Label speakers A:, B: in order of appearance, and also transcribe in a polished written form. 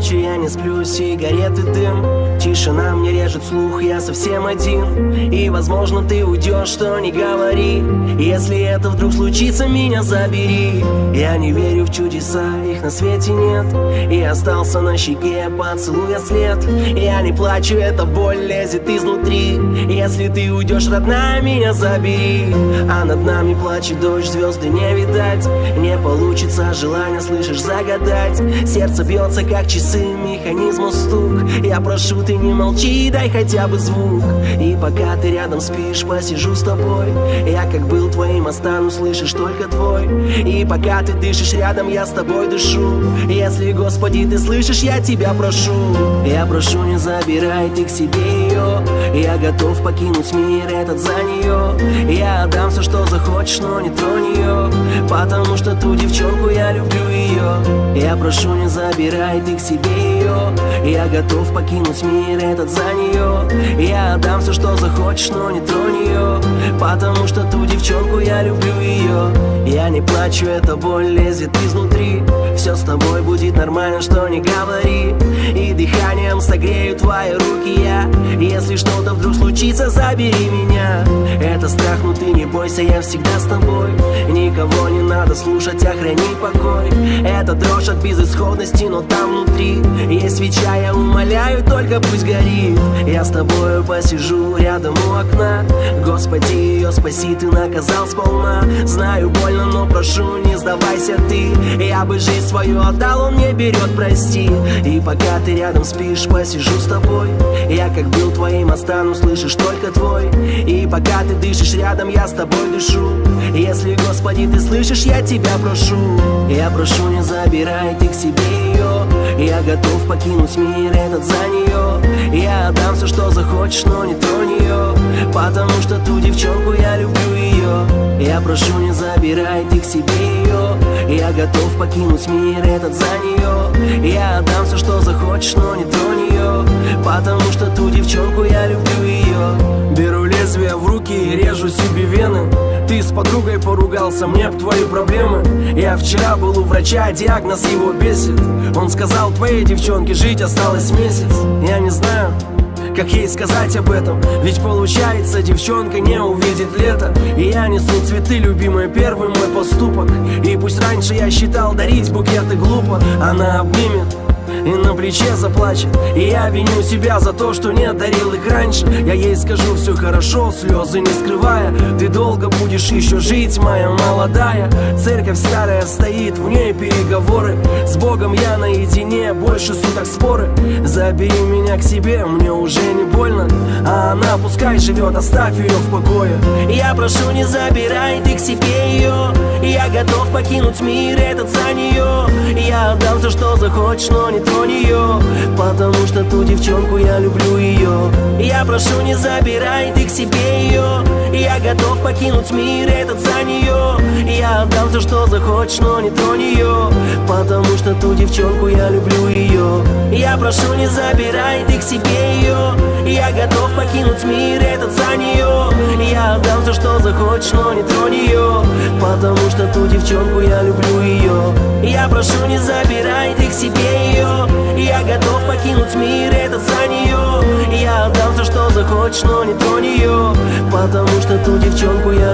A: ночью я не сплю, сигареты, дым. Тишина мне режет слух, я совсем один. И возможно ты уйдешь, что не говори. Если это вдруг случится, меня забери. Я не верю в чудеса, их на свете нет. И остался на щеке поцелуя след. Я не плачу, эта боль лезет изнутри. Если ты уйдешь, родная, меня забери. А над нами плачет дождь, звезды не видать. Не получится желание, слышишь, загадать. Сердце бьется, как часы, механизму стук. Я прошу, ты не молчи, дай хотя бы звук. И пока ты рядом спишь, посижу с тобой. Я как был твоим, останусь, слышишь, только твой. И пока ты дышишь рядом, я с тобой дышу. Если, Господи, ты слышишь, я тебя прошу. Я прошу, не забирай ты к себе ее. Я готов покинуть мир этот за нее. Я отдам все, что захочешь, но не тронь ее. Потому что ту девчонку я люблю ее. Я прошу, не забирай ты к себе ее. Я готов покинуть мир этот за нее. Я отдам все, что захочешь, но не тронь ее. Потому что ту девчонку я люблю ее. Я не плачу, эта боль лезет изнутри. Все с тобой будет нормально, что не говори. И дыханием согрею твои руки я. Если что-то вдруг случится, забери меня. Это страх, но ты не бойся, я всегда с тобой. Никого не надо слушать, охрани покой. Это дрожь от безысходности, но там внутри есть свеча, я умоляю, только пусть горит. Я с тобою посижу рядом у окна. Господи, ее спаси, ты наказал сполна. Знаю, больно, но прошу, не сдавайся ты. Я бы жизнь свою отдал, он не берет, прости. И пока ты рядом спишь, посижу с тобой. Я как был твоим, останусь, слышишь, только твой. И пока ты дышишь рядом, я с тобой дышу. Если, Господи, ты слышишь, я тебя прошу. Я прошу, не забирай ты к себе ее. Я готов покинуть мир этот за нее. Я отдам все, что захочешь, но не тронь ее. Потому что ту девчонку я люблю ее. Я прошу, не забирай ты к себе ее. Я готов покинуть мир этот за нее. Я отдам все, что захочешь, но не тронь ее. Потому что ту девчонку я люблю ее. Беру лезвие в руки и режу себе вены. Ты с подругой поругался, мне б твои проблемы. Я вчера был у врача, диагноз его бесит. Он сказал, твоей девчонке жить осталось месяц. Я не знаю, как ей сказать об этом. Ведь получается, девчонка не увидит лето. И я несу цветы, любимый, первый мой поступок. И пусть раньше я считал дарить букеты глупо, она обнимет и на плече заплачет. И я виню себя за то, что не дарил их раньше. Я ей скажу, все хорошо, слезы не скрывая. Ты долго будешь еще жить, моя молодая. Церковь старая стоит, в ней переговоры. С Богом я наедине, больше суток споры. Забери меня к себе, мне уже не больно. А она пускай живет, оставь ее в покое. Я прошу, не забирай ты к себе ее. Я готов покинуть мир этот за нее. Я отдам все, что захочешь, но не тронь ее. Потому что ту девчонку я люблю ее. Я прошу, не забирай ты к себе ее. Я готов покинуть мир этот за нее. Я отдам все, что захочешь, но не тронь ее. Потому что ту девчонку я люблю ее. Я прошу, не забирай ты к себе ее. Я готов покинуть мир этот за нее. Я отдам все, что захочешь, но не тронь ее. Потому что ту девчонку я люблю ее. Я прошу, не забирай ты к себе ее. Я готов покинуть мир этот за нее. Я отдам все, что захочешь, но не тронь ее. Потому что ту девчонку я